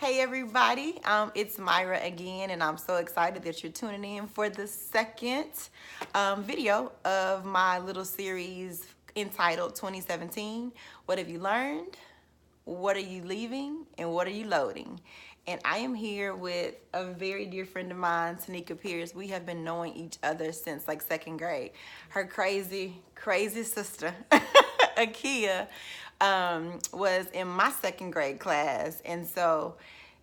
Hey everybody, it's Myra again, and I'm so excited that you're tuning in for the second video of my little series entitled 2017. What have you learned? What are you leaving? And what are you loading? And I am here with a very dear friend of mine, Tanika Pierce. We have been knowing each other since like second grade. Her crazy sister, Akia, was in my second grade class. And so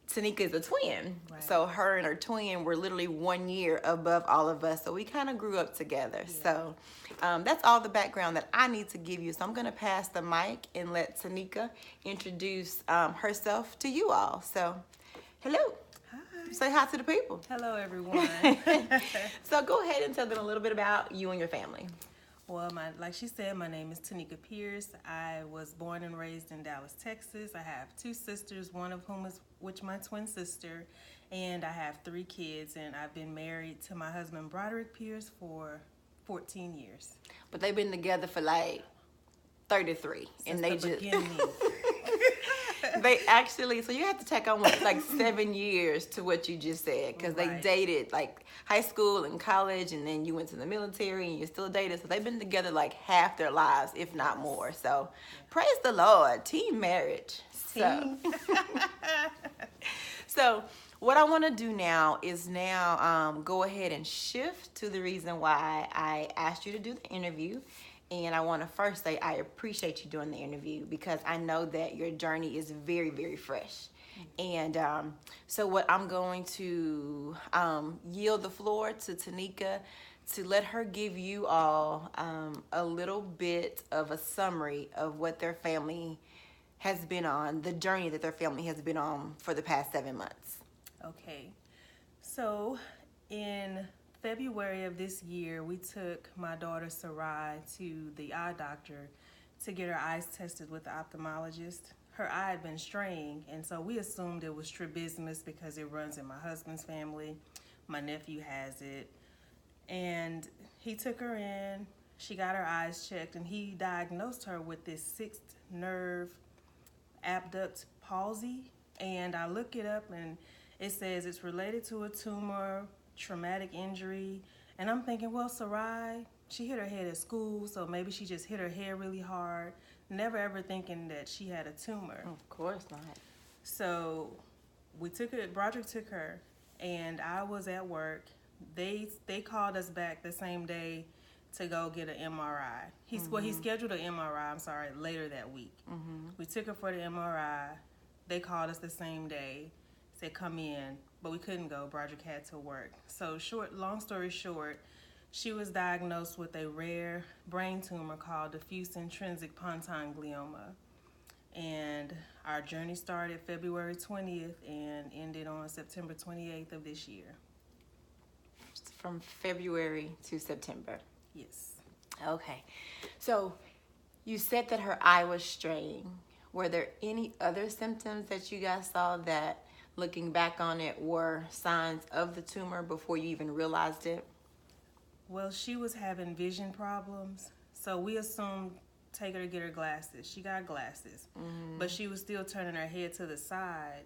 Tanika is a twin. Right. So her and her twin were literally 1 year above all of us. So we kind of grew up together. Yeah. So that's all the background that I need to give you. So I'm going to pass the mic and let Tanika introduce herself to you all. So, hello. Hi. Say hi to the people. Hello, everyone. So go ahead and tell them a little bit about you and your family. Well, like she said, my name is Tanika Pierce. I was born and raised in Dallas, Texas. I have two sisters, one of whom is my twin sister, and I have 3 kids, and I've been married to my husband, Broderick Pierce, for 14 years. But they've been together for like 33. Since and they the just beginning. they actually, so you have to take on like 7 years to what you just said, because they Right. dated like high school and college, and then you went to the military and you still dated. So they've been together like half their lives, if not more. So praise the Lord, team marriage. So, so what I want to do now is go ahead and shift to the reason why I asked you to do the interview. And I want to first say I appreciate you doing the interview, because I know that your journey is very, very fresh. And so what I'm going to yield the floor to Tanika to let her give you all a little bit of a summary of what their family has been on, the journey that their family has been on for the past 7 months. Okay. So, in February of this year, we took my daughter Sarai to the eye doctor to get her eyes tested with the ophthalmologist. Her eye had been straying, and so we assumed it was strabismus because it runs in my husband's family. My nephew has it. And he took her in, she got her eyes checked, and he diagnosed her with this 6th nerve abduct palsy. And I look it up, and it says it's related to a tumor, traumatic injury. And I'm thinking, well, Sarai, she hit her head at school, so maybe she just hit her head really hard. Never ever thinking that she had a tumor. Of course not. So we took it, Broderick took her, and I was at work. They called us back the same day to go get an MRI. He scheduled an MRI, later that week. We took her for the MRI. They called us the same day, said come in, but we couldn't go. Broderick had to work. So long story short, she was diagnosed with a rare brain tumor called diffuse intrinsic pontine glioma. And our journey started February 20th and ended on September 28th of this year. From February to September. Yes. Okay. So you said that her eye was straying. Were there any other symptoms that you guys saw that, looking back on it, were signs of the tumor before you even realized it? Well, she was having vision problems, so we assumed take her to get her glasses. She got glasses, but she was still turning her head to the side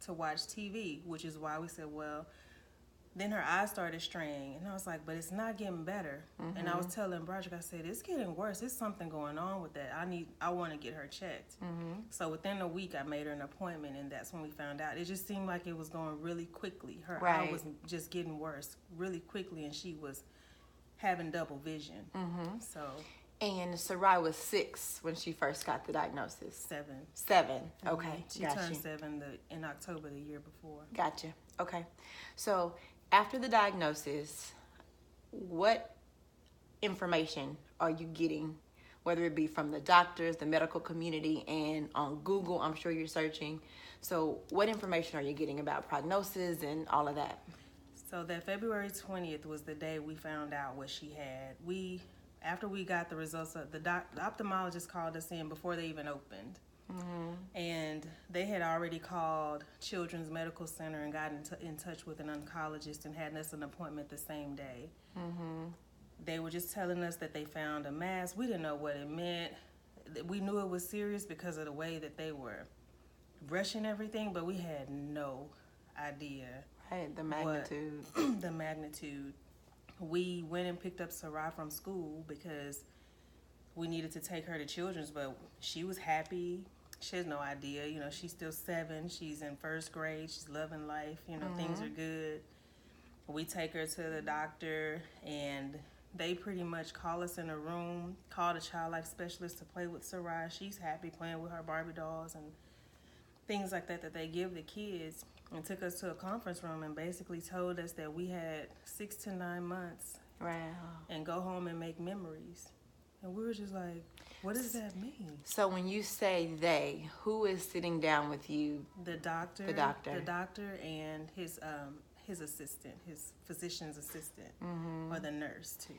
to watch TV, which is why we said, well, then her eyes started straying, and I was like, but it's not getting better. And I was telling Broderick, I said, it's getting worse. There's something going on with that. I want to get her checked. So within a week, I made her an appointment, and that's when we found out. It just seemed like it was going really quickly. Her eye was just getting worse really quickly, and she was having double vision. So. And Sarai was 6 when she first got the diagnosis. 7. 7. Okay. She turned 7 in October the year before. Gotcha. Okay. So after the diagnosis, what information are you getting, whether it be from the doctors, the medical community, and on Google? I'm sure you're searching. So what information are you getting about prognosis and all of that? So that February 20th was the day we found out what she had. After we got the results, the ophthalmologist called us in before they even opened. And they had already called Children's Medical Center and got in touch with an oncologist and had us an appointment the same day. They were just telling us that they found a mass. We didn't know what it meant. We knew it was serious because of the way that they were rushing everything, but we had no idea Right, the magnitude. the magnitude. We went and picked up Sarai from school because we needed to take her to children's, but she was happy. She has no idea. She's still 7. She's in first grade. She's loving life. Things are good. We take her to the doctor, and they pretty much call us in a room, call the child life specialist to play with Sarai. She's happy playing with her Barbie dolls and things like that they give the kids, and took us to a conference room and basically told us that we had 6 to 9 months. Wow. And go home and make memories. And we were just like, what does that mean? So when you say they, who is sitting down with you? The doctor. The doctor. The doctor and his assistant, his physician's assistant, or the nurse too.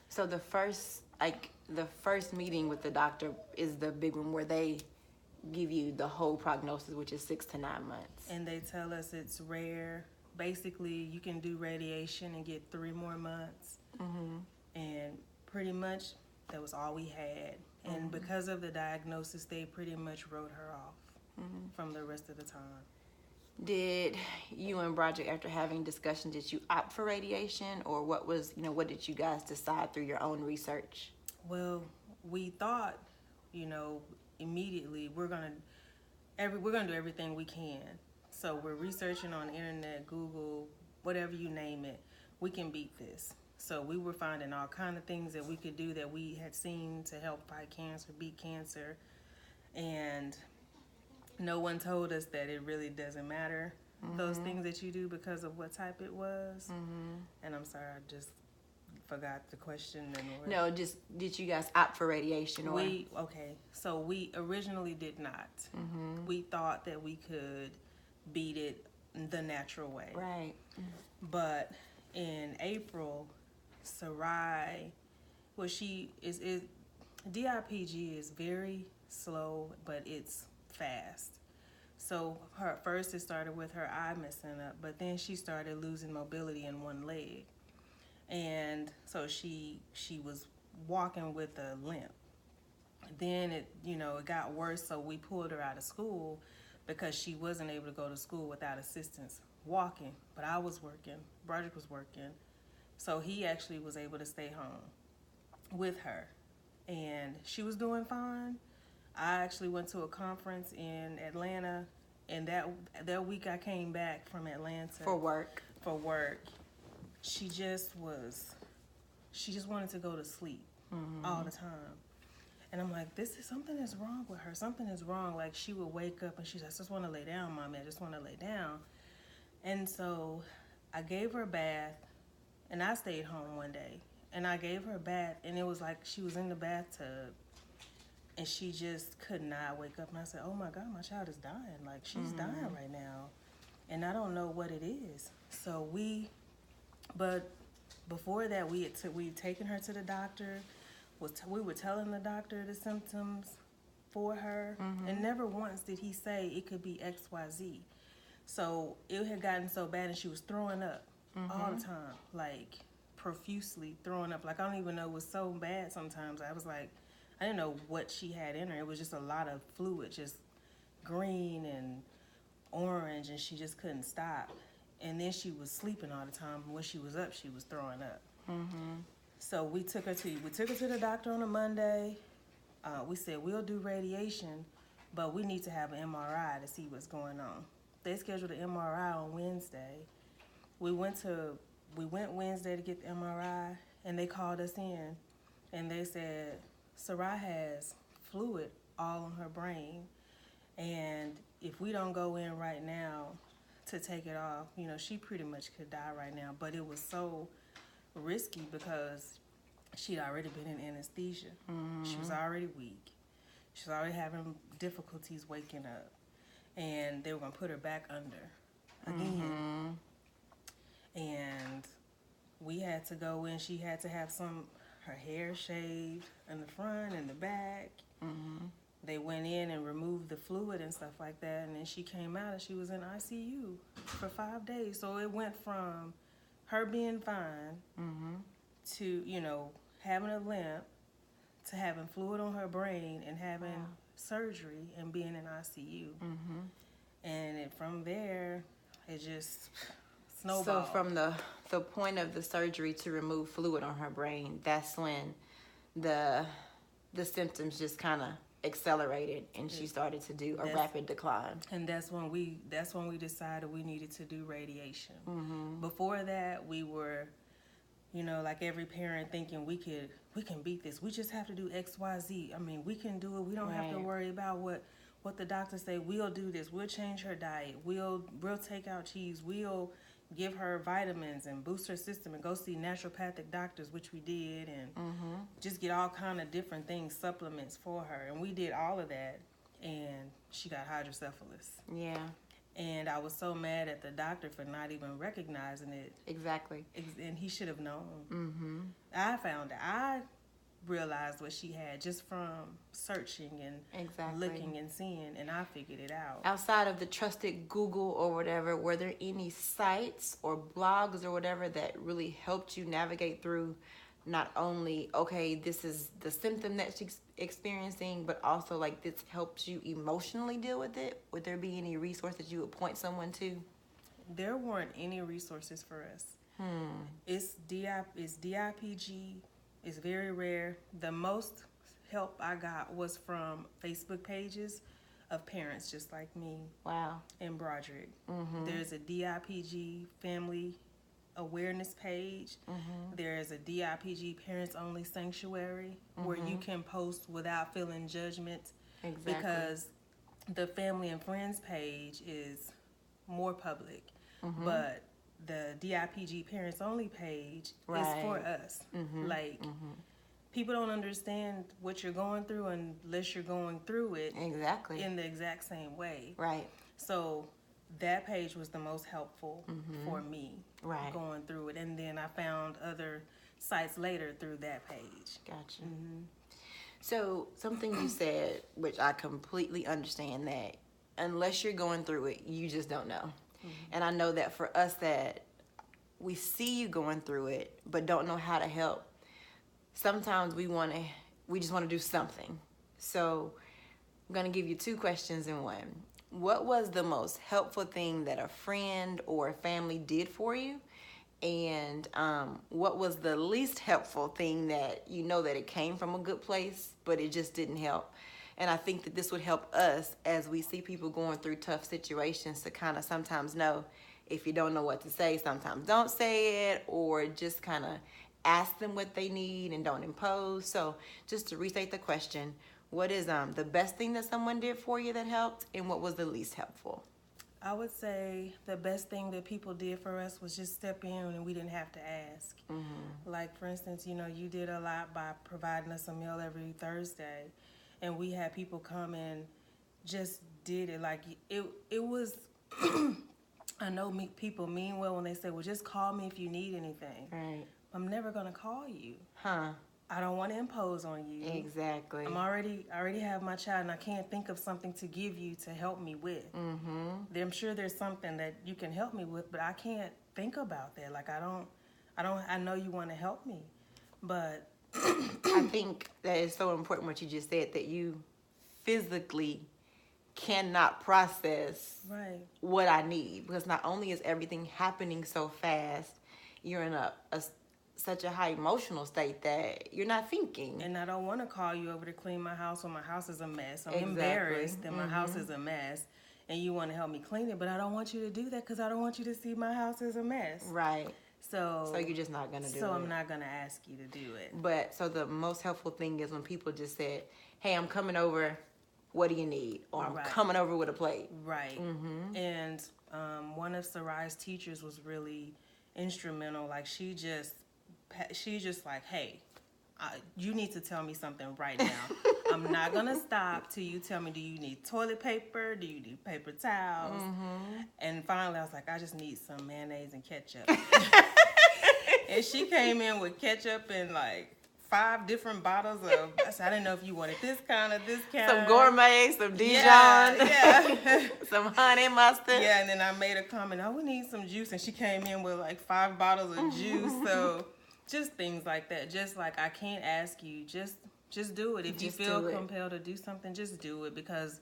So the first meeting with the doctor is the big one where they give you the whole prognosis, which is 6 to 9 months. And they tell us it's rare. Basically, you can do radiation and get 3 more months. And pretty much that was all we had. And because of the diagnosis, they pretty much wrote her off from the rest of the time. Did you and Broderick, after having discussion, did you opt for radiation, or what did you guys decide through your own research? Well, we thought, immediately we're gonna do everything we can. So we're researching on the internet, Google, whatever you name it. We can beat this. So we were finding all kind of things that we could do that we had seen to help fight cancer, beat cancer, and no one told us that it really doesn't matter, those things that you do, because of what type it was. And I'm sorry, I just forgot the question. No, just did you guys opt for radiation? Or So we originally did not. We thought that we could beat it the natural way. Right. But in April, Sarai, DIPG is very slow, but it's fast. So first it started with her eye messing up, but then she started losing mobility in one leg. And so she was walking with a limp. Then it got worse, so we pulled her out of school because she wasn't able to go to school without assistance walking. But I was working, Broderick was working, so he actually was able to stay home with her. And she was doing fine. I actually went to a conference in Atlanta, and that week I came back from Atlanta. For work. She just wanted to go to sleep all the time. And I'm like, something is wrong with her. Something is wrong. Like, she would wake up and she's like, I just want to lay down, Mommy. I just want to lay down. And so I gave her a bath, and I stayed home one day. And I gave her a bath, and it was like she was in the bathtub, and she just could not wake up. And I said, oh my God, my child is dying. Like, she's dying right now. And I don't know what it is. But before that, we'd taken her to the doctor. We were telling the doctor the symptoms for her, and never once did he say it could be XYZ. So it had gotten so bad, and she was throwing up all the time, like profusely throwing up. Like, I don't even know, it was so bad sometimes. I was like, I didn't know what she had in her. It was just a lot of fluid, just green and orange, and she just couldn't stop. And then she was sleeping all the time. When she was up, she was throwing up. So we took her to the doctor on a Monday. We said, we'll do radiation, but we need to have an MRI to see what's going on. They scheduled an MRI on Wednesday. We went Wednesday to get the MRI, and they called us in, and they said, Sarai has fluid all on her brain, and if we don't go in right now to take it off, she pretty much could die right now. But it was so risky because she'd already been in anesthesia. She was already weak. She was already having difficulties waking up, and they were gonna put her back under again. And we had to go in. She had to have her hair shaved in the front and the back. They went in and removed the fluid and stuff like that, and then she came out and she was in ICU for 5 days. So it went from her being fine to, having a limp, to having fluid on her brain and having surgery and being in ICU. from there, it just snowballed. So from the point of the surgery to remove fluid on her brain, that's when the symptoms just kind of accelerated and she started to do a rapid decline. And that's when we decided we needed to do radiation. Before that, we were, like every parent thinking we can beat this. We just have to do X, Y, Z. I mean, we can do it. We don't have to worry about what the doctors say. We'll do this. We'll change her diet. We'll take out cheese. We'll give her vitamins and boost her system and go see naturopathic doctors, which we did, and just get all kind of different things, supplements for her. And we did all of that, and she got hydrocephalus. Yeah. And I was so mad at the doctor for not even recognizing it. Exactly. And he should have known. I realized what she had just from searching and looking and seeing, and I figured it out. Outside of the trusted Google or whatever, were there any sites or blogs or whatever that really helped you navigate through not only, okay, this is the symptom that she's experiencing, but also like this helps you emotionally deal with it? Would there be any resources you would point someone to? There weren't any resources for us. It's DIPG. It's very rare. The most help I got was from Facebook pages of parents just like me. Wow. In Broderick. There's a DIPG family awareness page. There's a DIPG parents only sanctuary where you can post without feeling judgment. Exactly. Because the family and friends page is more public. But the DIPG parents only page is for us. People don't understand what you're going through unless you're going through it in the exact same way. Right. So that page was the most helpful for me going through it. And then I found other sites later through that page. Gotcha. So something you said, which I completely understand, that unless you're going through it, you just don't know. And I know that for us that we see you going through it, but don't know how to help. Sometimes we just want to do something. So I'm going to give you two questions in one. What was the most helpful thing that a friend or a family did for you? And what was the least helpful thing that that it came from a good place, but it just didn't help? And I think that this would help us as we see people going through tough situations to kind of sometimes know if you don't know what to say, sometimes don't say it, or just kind of ask them what they need and don't impose. So just to restate the question, what is the best thing that someone did for you that helped, and what was the least helpful? I would say the best thing that people did for us was just step in and we didn't have to ask. Like, for instance, you did a lot by providing us a meal every Thursday. And we had people come and just did it. Like, it was, I know people mean well when they say, well, just call me if you need anything. Right. I'm never going to call you. I don't want to impose on you. Exactly. I already have my child, and I can't think of something to give you to help me with. I'm sure there's something that you can help me with, but I can't think about that. Like, I know you want to help me, but I think that is so important what you just said, that you physically cannot process what I need, because not only is everything happening so fast, you're in such a high emotional state that you're not thinking. And I don't want to call you over to clean my house when my house is a mess. I'm embarrassed that my house is a mess, and you want to help me clean it, but I don't want you to do that because I don't want you to see my house is a mess. Right. So you're just not going to do it. So I'm not going to ask you to do it. But so the most helpful thing is when people just said, hey, I'm coming over, what do you need? Or I'm coming over with a plate. Right. And one of Sarai's teachers was really instrumental. Like, she's just like, hey, you need to tell me something right now. I'm not going to stop till you tell me, do you need toilet paper? Do you need paper towels? And finally, I was like, I just need some mayonnaise and ketchup. And she came in with ketchup and like 5 different bottles of, I said, I didn't know if you wanted this kind. Some gourmet, some Dijon, yeah. some honey mustard. Yeah, and then I made a comment, we need some juice. And she came in with like 5 bottles of juice. So just things like that. Just like, I can't ask you, just do it. If you feel compelled to do something, just do it, because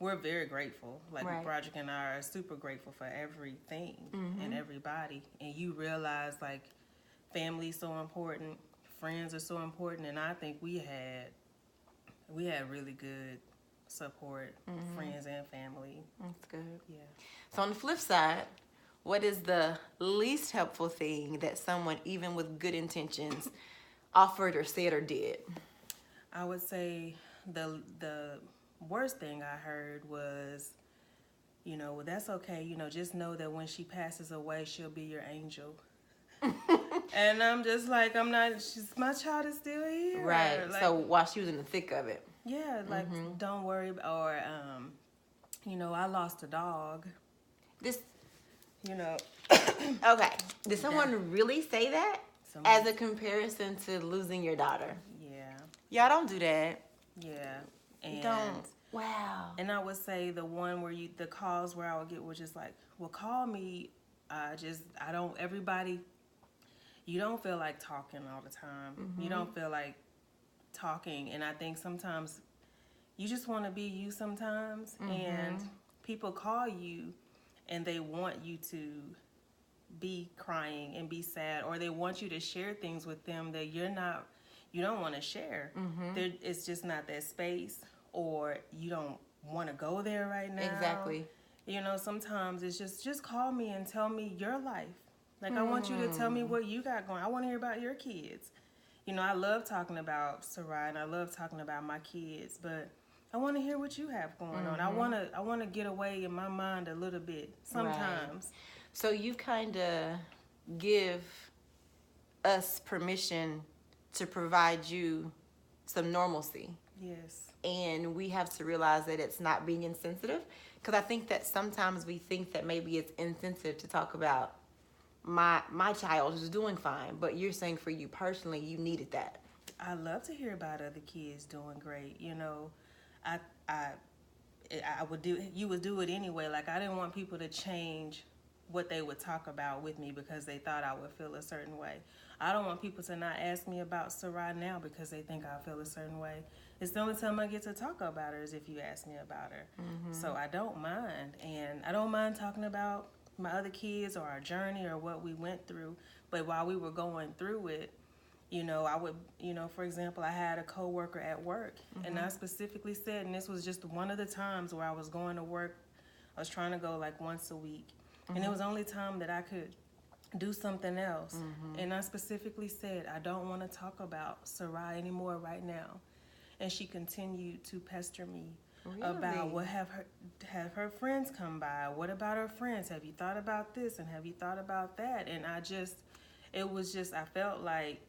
we're very grateful. Like Right. Broderick and I are super grateful for everything Mm-hmm. and everybody. And you realize like family's so important, friends are so important, and I think we had really good support, friends and family. That's good. Yeah. So on the flip side, what is the least helpful thing that someone, even with good intentions, offered or said or did? I would say the worst thing I heard was, well, that's okay. Just know that when she passes away, she'll be your angel. And I'm just like, I'm not. My child is still here. Right. Like, So while she was in the thick of it. yeah, like don't worry. Or I lost a dog. This You know, okay. Did someone really say that Someone- as a comparison to losing your daughter? yeah, Y'all don't do that. yeah, and You don't. Wow. And I would say the one where the calls where I would get were just like, well, call me. I don't. Everybody, you don't feel like talking all the time. You don't feel like talking, and I think sometimes you just want to be you sometimes, and people call you and they want you to be crying and be sad, or they want you to share things with them that you don't want to share. It's just not that space, or you don't want to go there right now. Exactly. Sometimes it's just call me and tell me your life. Like, I want you to tell me what you got going. I want to hear about your kids. I love talking about Sarai and I love talking about my kids, but I want to hear what you have going on. I want to get away in my mind a little bit sometimes. Right. So you kind of give us permission to provide you some normalcy. Yes. And we have to realize that it's not being insensitive, because I think that sometimes we think that maybe it's insensitive to talk about my child who's doing fine, but you're saying for you personally, you needed that. I love to hear about other kids doing great. I would do. You would do it anyway. Like, I didn't want people to change what they would talk about with me because they thought I would feel a certain way. I don't want people to not ask me about Sarai now because they think I feel a certain way. It's the only time I get to talk about her is if you ask me about her. So I don't mind. And I don't mind talking about my other kids or our journey or what we went through. But while we were going through it, I would, for example, I had a coworker at work, and I specifically said, and this was just one of the times where I was going to work. I was trying to go like once a week, and it was the only time that I could do something else. And I specifically said, I don't want to talk about Sarai anymore right now. And she continued to pester me about what have her friends come by. What about her friends? Have you thought about this? And have you thought about that? And I felt like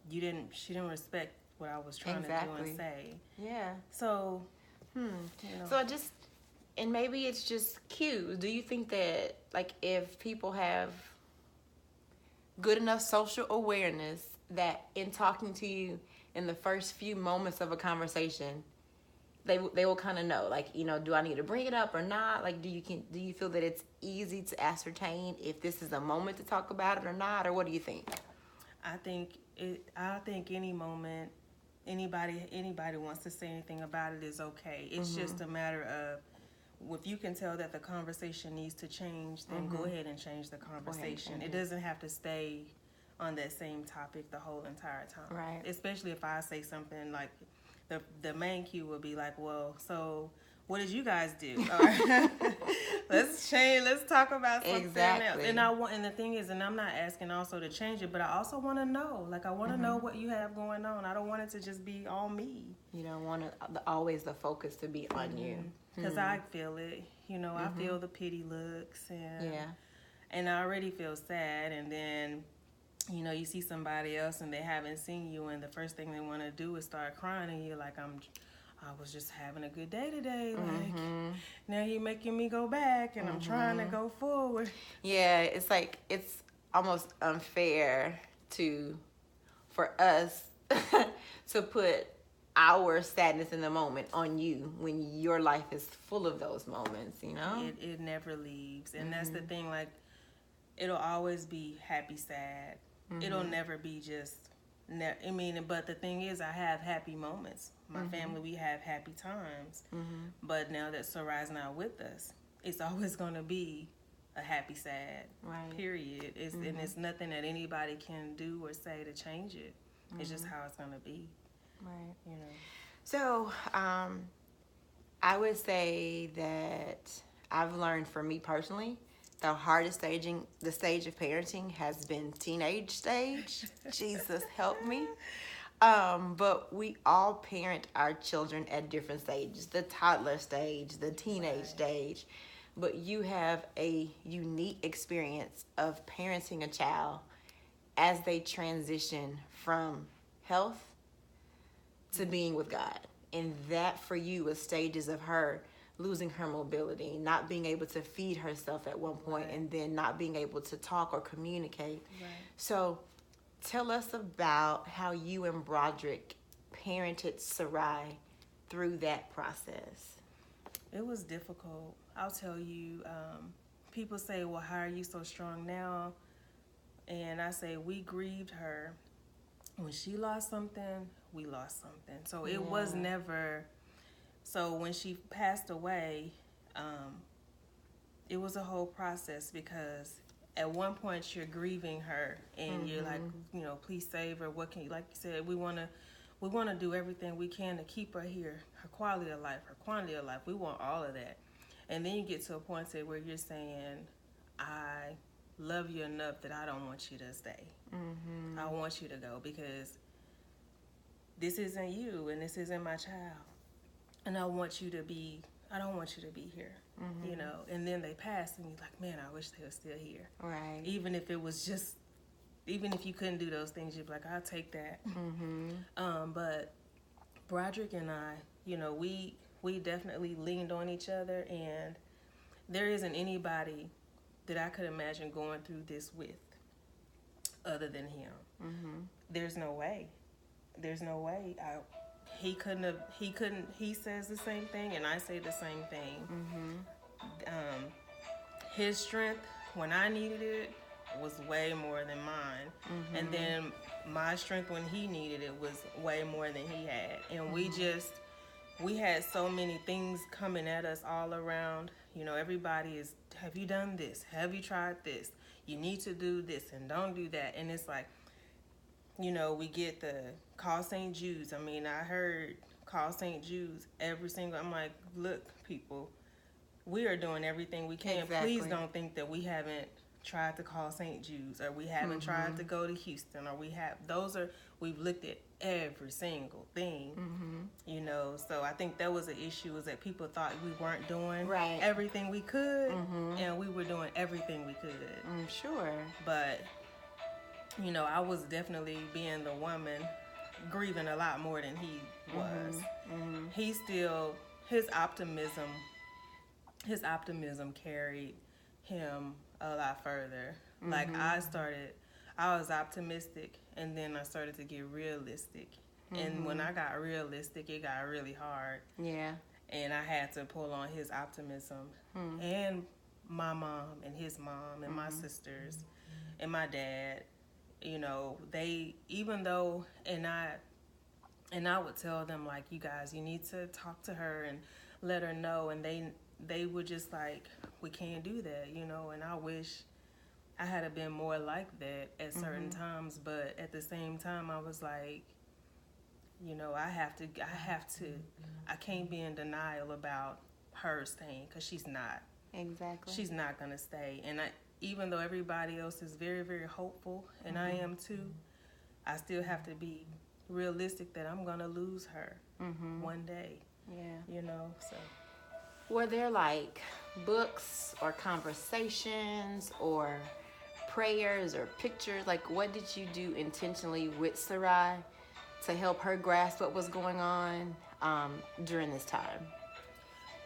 she didn't respect what I was trying to do and say. Yeah. So, So and maybe it's just cues. Do you think that, like, if people have good enough social awareness that in talking to you in the first few moments of a conversation, they will kind of know, like, do I need to bring it up or not? Like, do you feel that it's easy to ascertain if this is a moment to talk about it or not, or what do you think? I think any moment anybody wants to say anything about it is okay. It's just a matter of, if you can tell that the conversation needs to change, then go ahead and change the conversation. It doesn't have to stay on that same topic the whole entire time. Right. Especially if I say something like, the main cue will be like, well, so what did you guys do? Or, let's talk about something else. And the thing is, and I'm not asking also to change it, but I also want to know. Like, I want to know what you have going on. I don't want it to just be on me. You don't want always the focus to be on you. Because I feel it. I feel the pity looks. And I already feel sad. And then, you see somebody else and they haven't seen you, and the first thing they want to do is start crying, and you're like, I was just having a good day today. Like, now you're making me go back, and I'm trying to go forward. Yeah, it's like, it's almost unfair for us to put our sadness in the moment on you when your life is full of those moments, It never leaves. And that's the thing, like, it'll always be happy, sad. It'll never be just I mean, but the thing is, I have happy moments. My family, we have happy times. But now that Sarai's not with us, it's always going to be a happy, sad, Right. period. And it's nothing that anybody can do or say to change it. It's just how it's going to be, Right. you know. So, I would say that I've learned for me personally, the hardest the stage of parenting has been teenage stage. Jesus help me. But we all parent our children at different stages, the toddler stage, the teenage Right. stage. But you have a unique experience of parenting a child as they transition from health to being with God. And that for you was stages of her losing her mobility, not being able to feed herself at one point, Right. and then not being able to talk or communicate. Right. So tell us about how you and Broderick parented Sarai through that process. It was difficult. I'll tell you, people say, well, how are you so strong now? And I say, we grieved her. When she lost something, we lost something. So it was Yeah. never, so when she passed away, it was a whole process because at one point you're grieving her and you're like, you know, please save her. What can you, like you said, we want to do everything we can to keep her here, her quality of life, her quantity of life. We want all of that. And then you get to a point where you're saying, I love you enough that I don't want you to stay. I want you to go because this isn't you and this isn't my child. And I don't want you to be here, you know. And then they pass and you're like, man, I wish they were still here. Right. Even if you couldn't do those things, you'd be like, I'll take that. But Broderick and I, you know, we definitely leaned on each other, and there isn't anybody that I could imagine going through this with other than him. There's no way. He says the same thing and I say the same thing. His strength when I needed it was way more than mine. And then my strength when he needed it was way more than he had. And we had so many things coming at us all around. You know, everybody is, have you done this? Have you tried this? You need to do this and don't do that. And it's like, you know, we get the call St. Jude's. I mean, I heard call St. Jude's I'm like, look, people, we are doing everything we can. Exactly. Please don't think that we haven't tried to call St. Jude's or we haven't tried to go to Houston or we've looked at every single thing, you know. So I think that was an issue, is that people thought we weren't doing everything we could, and we were doing everything we could. Sure. But, you know, I was definitely being the woman grieving a lot more than he was. He still, his optimism carried him a lot further. Like I was optimistic, and then I started to get realistic. And when I got realistic, it got really hard. Yeah. And I had to pull on his optimism. And my mom and his mom and my sisters and my dad, you know, and I would tell them, like, you guys, you need to talk to her and let her know. And they were just like, we can't do that, you know. And I wish I had been more like that at certain times, but at the same time, I was like, you know, I can't be in denial about her staying, because she's not. Exactly. She's not going to stay. And even though everybody else is very, very hopeful, and I am too, I still have to be realistic that I'm going to lose her one day. Yeah. You know, so. Were there like books or conversations or prayers or pictures? Like, what did you do intentionally with Sarai to help her grasp what was going on during this time?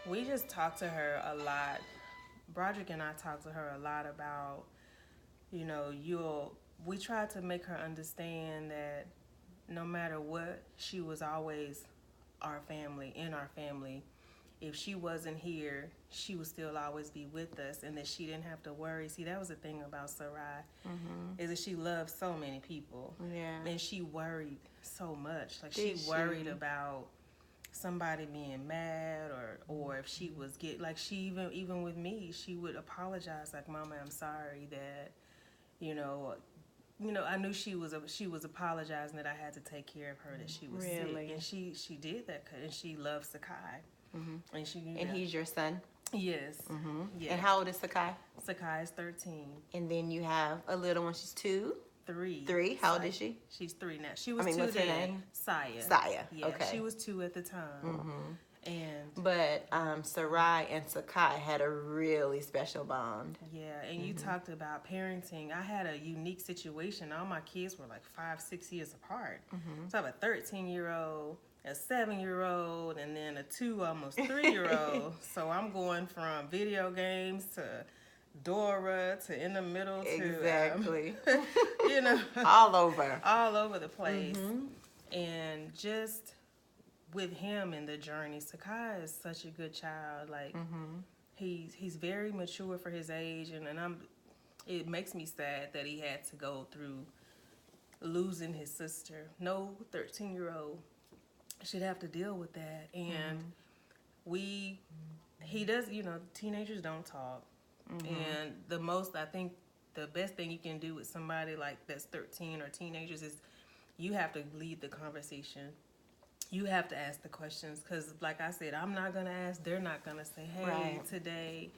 We just talked to her a lot. Broderick and I talked to her a lot about, you know, we tried to make her understand that no matter what, she was always our family, in our family. if she wasn't here, she would still always be with us, and that she didn't have to worry. See, that was the thing about Sarai, is that she loved so many people. Yeah. And she worried so much. Like, Did she worried about somebody being mad, or if she was she even with me, she would apologize, like, Mama, I'm sorry that, you know, I knew she was apologizing that I had to take care of her, that she was sick, and she did that, and she loves Sakai, and she knew that. He's your son. Yes. Yes. And how old is Sakai? Sakai is 13. And then you have a little one. She's 2. 3. 3. How old is she? She's 3 now. She was 2 what's her then. name? Saya. Saya. Yeah, okay. She was 2 at the time. But Sarai and Sakai had a really special bond. Yeah, and you talked about parenting. I had a unique situation. All my kids were like 5, 6 years apart. So I have a 13-year-old, a 7-year-old, and then a 2, almost 3-year-old. So I'm going from video games to Dora to In the Middle to exactly. all over the place. And just with him in the journey, Sakai is such a good child. Like, he's very mature for his age, and it makes me sad that he had to go through losing his sister. No 13-year-old should have to deal with that. And he does, teenagers don't talk. And I think the best thing you can do with somebody like that's 13 or teenagers is you have to lead the conversation. You have to ask the questions, because like I said, I'm not going to ask. They're not going to say, hey, today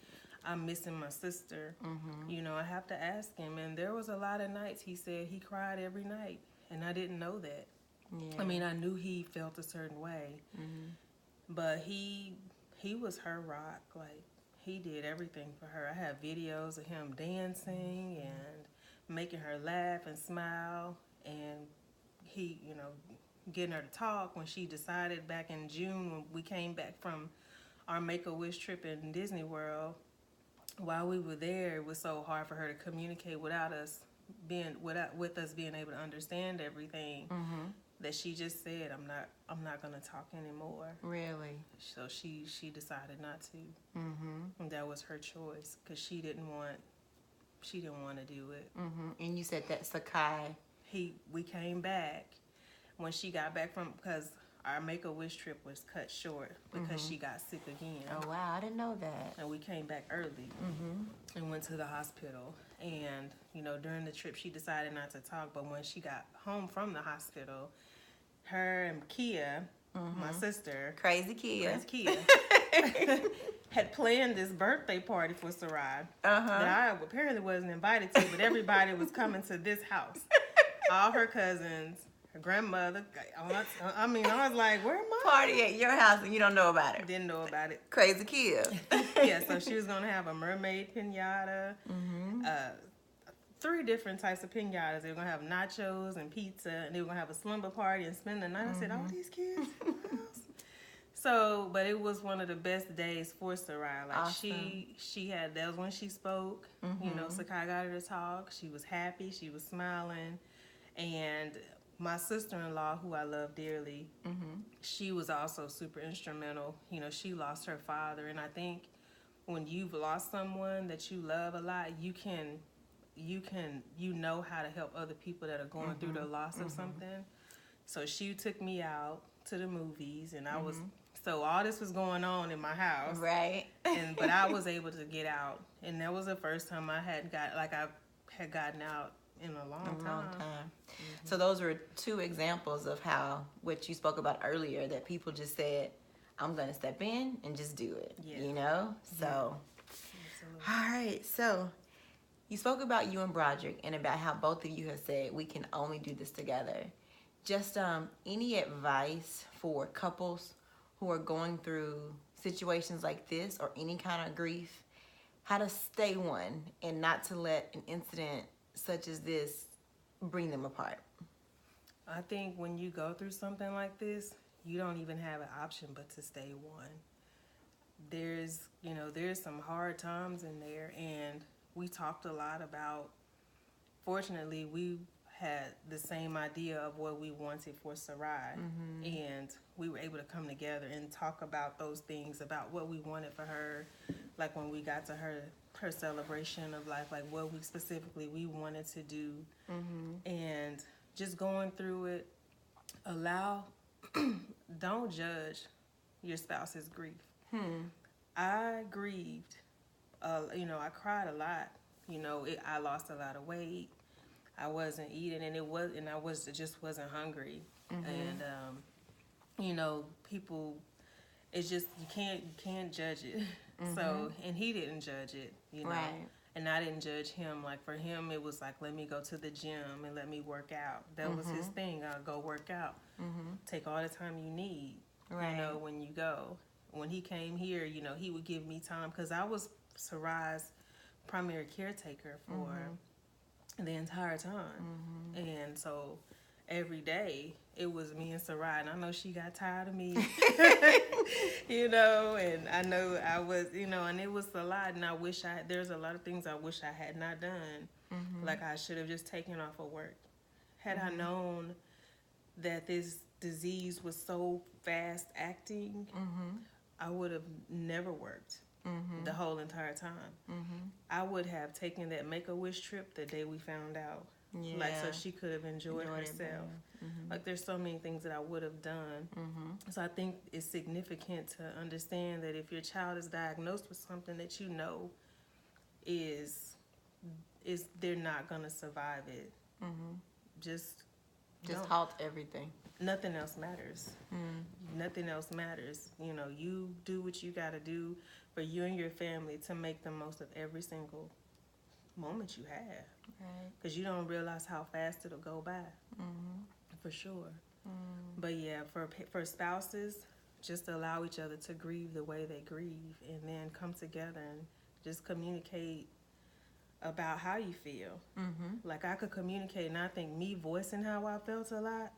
I'm missing my sister. I have to ask him. And there was a lot of nights he said he cried every night, and I didn't know that. I mean, I knew he felt a certain way, but he was her rock. Like, he did everything for her. I have videos of him dancing and making her laugh and smile, and he, getting her to talk. When she decided back in June, when we came back from our Make-A-Wish trip in Disney World, while we were there, it was so hard for her to communicate with us being able to understand everything. That she just said, I'm not gonna talk anymore. Really? So she decided not to. And that was her choice, because she didn't want to do it. And you said that Sakai, we came back when she got back because our Make-A-Wish trip was cut short because she got sick again. Oh wow, I didn't know that. And we came back early and went to the hospital. And during the trip she decided not to talk, but when she got home from the hospital, her and Kia, my sister, Crazy Kia, had planned this birthday party for Sarai that I apparently wasn't invited to, but everybody was coming to this house. All her cousins, her grandmother, aunts. I was like, where am I? Party at your house and you don't know about it. Didn't know about it. Crazy Kia. Yeah, so she was going to have a mermaid pinata, 3 different types of pinatas. They were going to have nachos and pizza, and they were going to have a slumber party and spend the night. I said, all these kids in my house? So, but it was one of the best days for Sarai. Like, awesome. That was when she spoke. Sakai got her to talk. She was happy. She was smiling. And my sister-in-law, who I love dearly, she was also super instrumental. She lost her father. And I think when you've lost someone that you love a lot, you know how to help other people that are going through the loss of something. So she took me out to the movies, and so all this was going on in my house. Right. But I was able to get out, and that was the first time I had gotten out in a long time. So those were 2 examples of how, what you spoke about earlier, that people just said, I'm going to step in and just do it, So, all right. So you spoke about you and Broderick and about how both of you have said we can only do this together. Just any advice for couples who are going through situations like this or any kind of grief, how to stay one and not to let an incident such as this bring them apart? I think when you go through something like this, you don't even have an option but to stay one. There's some hard times in there, and we talked a lot about, fortunately, we had the same idea of what we wanted for Sarai. And we were able to come together and talk about those things, about what we wanted for her. Like when we got to her celebration of life, like what we specifically we wanted to do. And just going through it, don't judge your spouse's grief. I grieved, I cried a lot. I lost a lot of weight. I wasn't eating, and just wasn't hungry. And people, it's just you can't judge it. So, and he didn't judge it, Right. and I didn't judge him. Like for him, it was like, let me go to the gym and let me work out. That was his thing. I'll go work out. Take all the time you need. Right. When you go. When he came here, he would give me time because I was Sarai's primary caretaker for the entire time. And so every day it was me and Sarai, and I know she got tired of me. And I know I was, and it was a lot, and there's a lot of things I wish I had not done. Like I should have just taken off of work. Had I known that this disease was so fast acting, I would have never worked the whole entire time. I would have taken that Make-A-Wish trip the day we found out. Yeah. Like, so she could have enjoyed herself. Like, there's so many things that I would have done. So I think it's significant to understand that if your child is diagnosed with something that is they're not going to survive it. Just halt everything. Nothing else matters. Nothing else matters. You do what you got to do for you and your family to make the most of every single moment you have. Right. Because you don't realize how fast it'll go by. For sure. But yeah, for spouses, just allow each other to grieve the way they grieve, and then come together and just communicate about how you feel. Like I could communicate, and I think me voicing how I felt a lot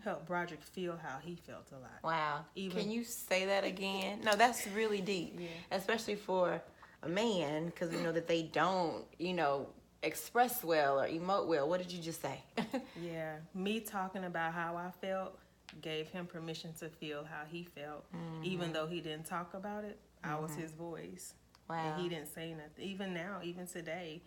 helped Broderick feel how he felt a lot. Wow. Can you say that again? No, that's really deep. Yeah. Especially for a man, because we know that they don't, express well or emote well. What did you just say? Yeah. Me talking about how I felt gave him permission to feel how he felt. Even though he didn't talk about it, I was his voice. Wow. And he didn't say nothing. Even now, even today,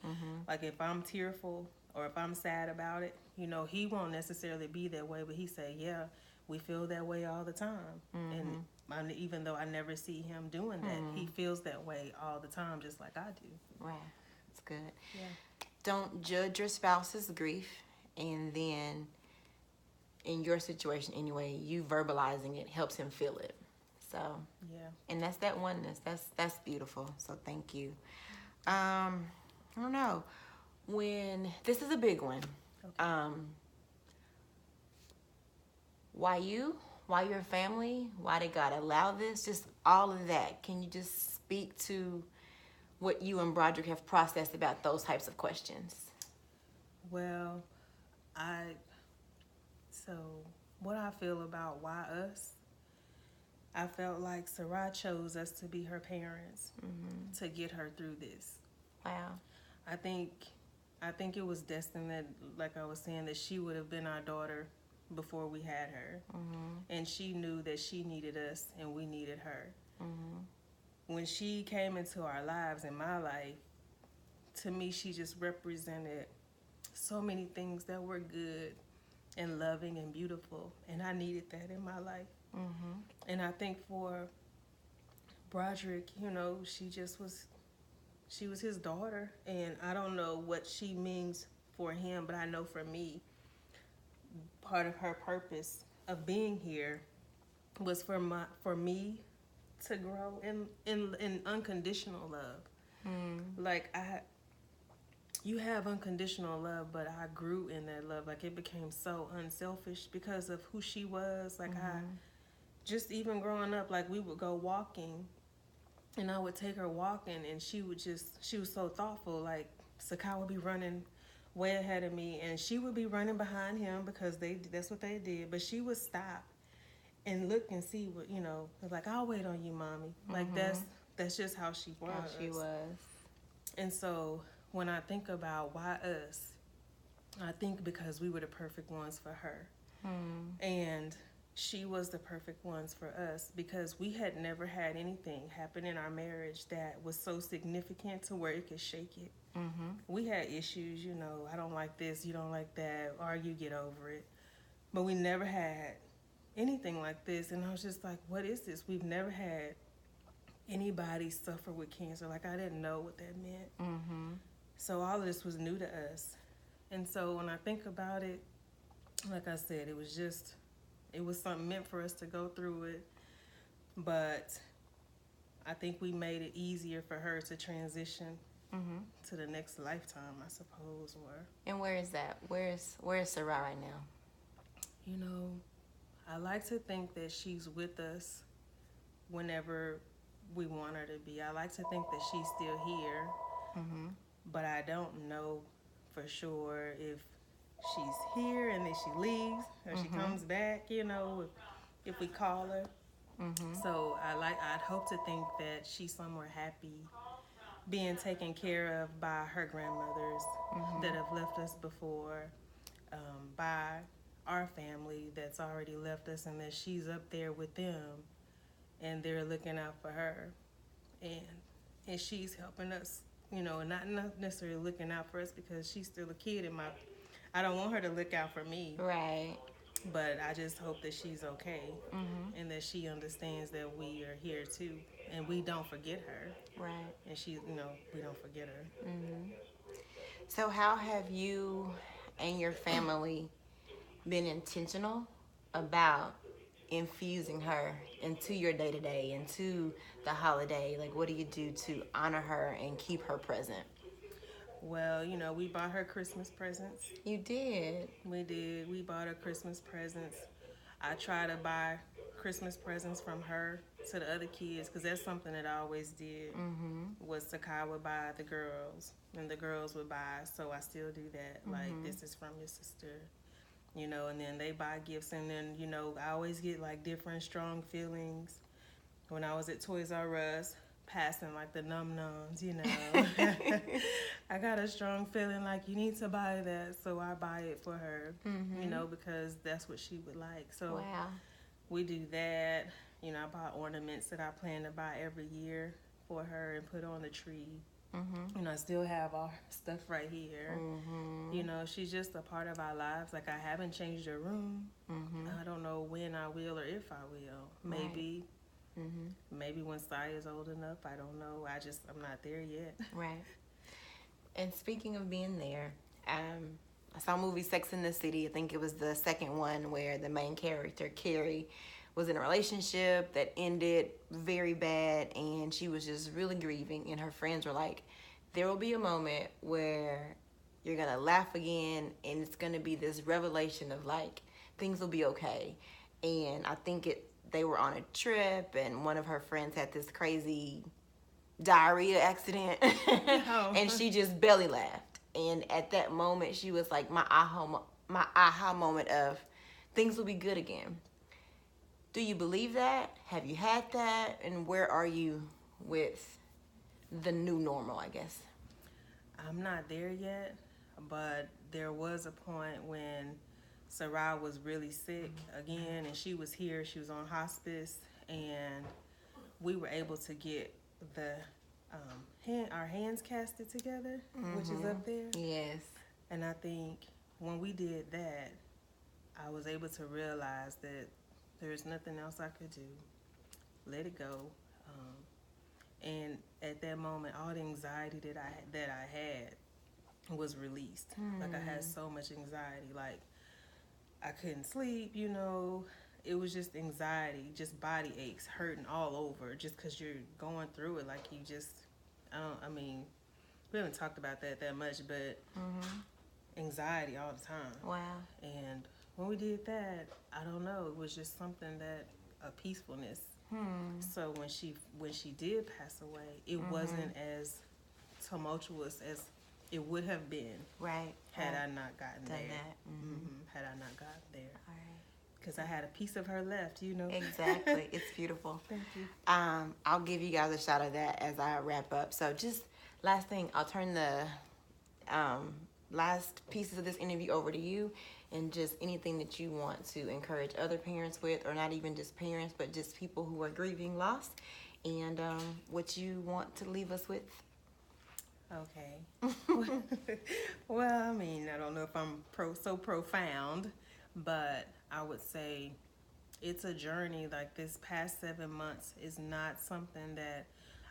like if I'm tearful or if I'm sad about it, he won't necessarily be that way, but he say, yeah, we feel that way all the time. And even though I never see him doing that, he feels that way all the time, just like I do. Wow. That's good. Yeah. Don't judge your spouse's grief, and then in your situation anyway, you verbalizing it helps him feel it. So yeah, and that's that oneness. That's beautiful. So thank you. I don't know, when this is a big one. okay. Why your family, why did God allow this, just all of that. Can you just speak to what you and Broderick have processed about those types of questions? Well, what I feel about why us, I felt like Sarai chose us to be her parents to get her through this. Wow. I think it was destined that, like I was saying, that she would have been our daughter before we had her. And she knew that she needed us and we needed her. When she came into our lives, in my life, to me, she just represented so many things that were good and loving and beautiful. And I needed that in my life. And I think for Broderick, she was his daughter. And I don't know what she means for him, but I know for me, part of her purpose of being here was for me to grow in unconditional love. Like you have unconditional love, but I grew in that love. Like it became so unselfish because of who she was. Like I just, even growing up, like we would go walking and I would take her walking, and she was so thoughtful. Like Sakai would be running way ahead of me, and she would be running behind him because that's what they did. But she would stop and look and see what, like, I'll wait on you, mommy. Like that's just how she was. How she was. And so when I think about why us, I think because we were the perfect ones for her. And she was the perfect ones for us because we had never had anything happen in our marriage that was so significant to where it could shake it. We had issues, you know, I don't like this, you don't like that, argue, get over it. But we never had anything like this. And I was just like, what is this? We've never had anybody suffer with cancer. Like, I didn't know what that meant. So all of this was new to us. And so when I think about it, like I said, it was something meant for us to go through it. But I think we made it easier for her to transition to the next lifetime, I suppose. Or, And where is that? Where is Sarah right now? you know, I like to think that she's with us whenever we want her to be. I like to think that she's still here, but I don't know for sure if she's here and then she leaves or she comes back, you know, if we call her. So I'd hope to think that she's somewhere happy, being taken care of by her grandmothers that have left us before, by our family that's already left us, and that she's up there with them and they're looking out for her, and she's helping us, you know, not necessarily looking out for us because she's still a kid in my. I don't want her to look out for me, Right. but I just hope that she's okay and that she understands that we are here too, and we don't forget her. Right. And she, you know, we don't forget her. So how have you and your family been intentional about infusing her into your day-to-day, into the holiday? Like, what do you do to honor her and keep her present? Well, you know, we bought her Christmas presents. You did. We did. We bought her Christmas presents. I try to buy Christmas presents from her to the other kids because that's something that I always did. Was Takai would buy the girls and the girls would buy. So I still do that. Like, this is from your sister, you know, and then they buy gifts. And then, you know, I always get like different strong feelings. When I was at Toys R Us, passing like the num-nums, you know. I got a strong feeling like you need to buy that, so I buy it for her, you know, because that's what she would like. So Wow. we do that. You know, I buy ornaments that I plan to buy every year for her and put on the tree. You know, I still have all her stuff right here. You know, she's just a part of our lives. Like, I haven't changed her room. I don't know when I will or if I will. Maybe. Maybe when Saya is old enough. I don't know. I'm not there yet. Right. And speaking of being there, I saw a movie Sex and the City. I think it was the second one where the main character, Carrie, was in a relationship that ended very bad, and she was just really grieving, and her friends were like, there will be a moment where you're going to laugh again, and it's going to be this revelation of, like, things will be okay. And I think they were on a trip, and one of her friends had this crazy diarrhea accident, and she just belly laughed. And at that moment, she was like, my aha moment of things will be good again. Do you believe that? Have you had that? And where are you with the new normal, I guess? I'm not there yet, but there was a point when Sarah was really sick again, and she was here. She was on hospice, and we were able to get the our hands casted together, which is up there. Yes. And I think when we did that, I was able to realize that there's nothing else I could do. Let it go. And at that moment, all the anxiety that I had was released. Like, I had so much anxiety. Like, I couldn't sleep, you know. It was just anxiety, just body aches, hurting all over, just because you're going through it. Like, you just, we haven't talked about that much, but anxiety all the time. Wow. And when we did that, I don't know, it was just something that, a peacefulness. So when she did pass away, it wasn't as tumultuous as it would have been. Right. Had I not gotten Done there. that. Had I not gotten there. All right. Because I had a piece of her left, you know. Exactly. It's beautiful. Thank you. I'll give you guys a shot of that as I wrap up. So just last thing, I'll turn the last pieces of this interview over to you, and just anything that you want to encourage other parents with, or not even just parents, but just people who are grieving loss, and what you want to leave us with. Okay. Well, I mean, I don't know if I'm so profound, but I would say it's a journey. Like, this past 7 months is not something that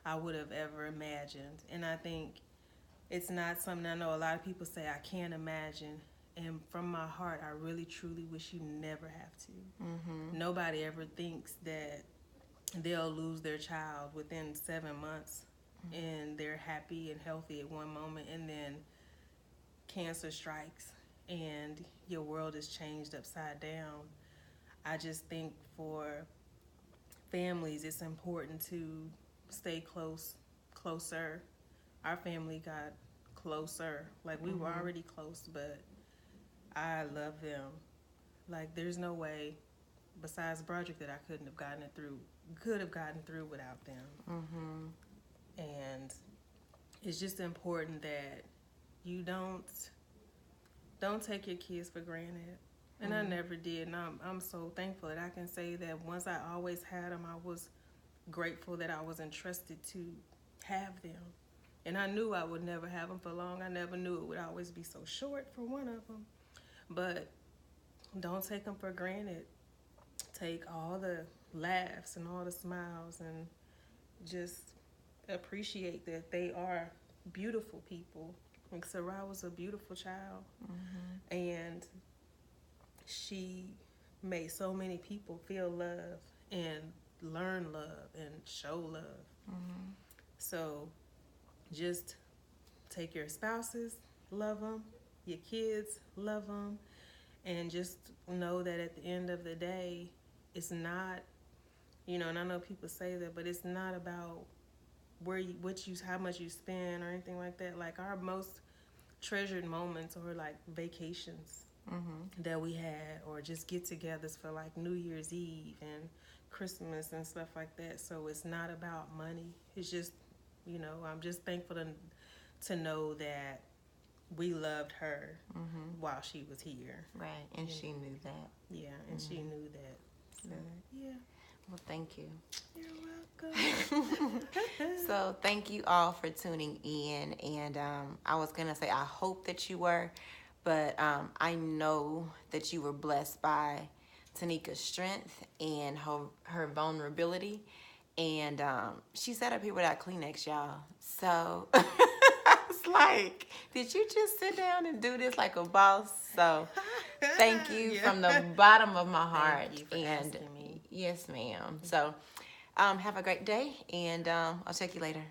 I would have ever imagined. And I think it's not something, I know a lot of people say I can't imagine. And from my heart, I really truly wish you never have to. Nobody ever thinks that they'll lose their child within 7 months, and they're happy and healthy at one moment, and then cancer strikes and your world is changed upside down. I just think for families, it's important to stay closer. Our family got closer. Like, we were already close, but I love them. Like, there's no way besides Broderick that I could have gotten through without them. And it's just important that you don't take your kids for granted. And I never did. And I'm so thankful that I can say that once I always had them, I was grateful that I was entrusted to have them. And I knew I would never have them for long. I never knew it would always be so short for one of them. But don't take them for granted. Take all the laughs and all the smiles, and just appreciate that they are beautiful people. Like, Sarah was a beautiful child. And she made so many people feel love and learn love and show love. So just take your spouses, love them, your kids, love them, and just know that at the end of the day, it's not, and I know people say that, but it's not about how much you spend or anything like that. Like, our most treasured moments are like vacations that we had, or just get-togethers for like New Year's Eve and Christmas and stuff like that. So it's not about money. It's just, I'm just thankful to know that we loved her while she was here. Right, and she knew that. Yeah, and she knew that. So, yeah. Well, thank you. You're welcome. So thank you all for tuning in. And I was going to say, I hope that you were, but I know that you were blessed by Tanika's strength and her vulnerability. And she sat up here without Kleenex, y'all. So it's like, did you just sit down and do this like a boss? So thank you from the bottom of my heart. Thank you for asking me. Yes, ma'am. So have a great day, and I'll check you later.